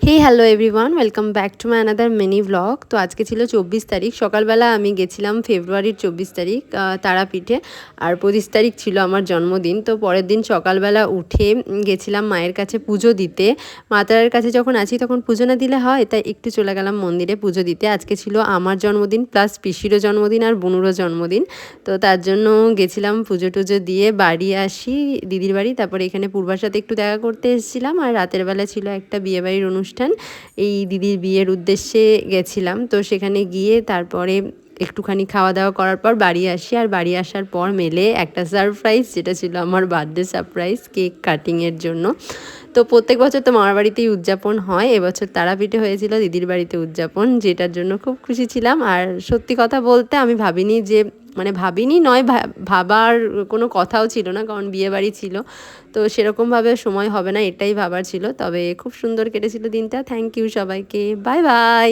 Hey hello everyone, welcome back to my another mini blog. তো আজকে ছিল 24 তারিখ সকালবেলা। আমি গেছিলাম ফেব্রুয়ারির 24 তারিখ তারাপীঠে। আর 25 তারিখ ছিল আমার জন্মদিন। তো পরের দিন সকালবেলা উঠে গেছিলাম মায়ের কাছে পুজো দিতে। মা তারার কাছে যখন আছি তখন পুজো না দিলে হয়, তাই একটু চলে গেলাম মন্দিরে পুজো দিতে। আজকে ছিল আমার জন্মদিন প্লাস পিসিরও জন্মদিন আর বুনুরও জন্মদিন। তো তার জন্য গেছিলাম পুজো টুজো দিয়ে বাড়ি আসি দিদির বাড়ি। তারপরে এখানে পূর্বার সাথে একটু দেখা করতে এসেছিলাম। আর রাতের বেলা ছিল একটা বিয়েবাড়ির অনুষ্ঠান, এই দিদির বিয়ের উদ্দেশ্যে গেছিলাম। তো সেখানে গিয়ে তারপরে একটুখানি খাওয়া দাওয়া করার পর বাড়ি আসি। আর বাড়ি আসার পর মেলে একটা সারপ্রাইজ, যেটা ছিল আমার বার্থডে সারপ্রাইজ, কেক কাটিংয়ের জন্য। তো প্রত্যেক বছর তো মামার বাড়িতেই উদযাপন হয়, এবছর তারাপীঠে হয়েছিল দিদির বাড়িতে উদযাপন, যেটার জন্য খুব খুশি ছিলাম। আর সত্যি কথা বলতে আমি ভাবিনি যে, মানে ভাবিনি নয়, ভাবার কোনো কথাও ছিল না, কারণ বিয়ে বাড়ি ছিল তো সেরকমভাবে সময় হবে না, এটাই ভাবার ছিল। তবে খুব সুন্দর কেটেছিল দিনটা। থ্যাংক ইউ সবাইকে, বাই বাই।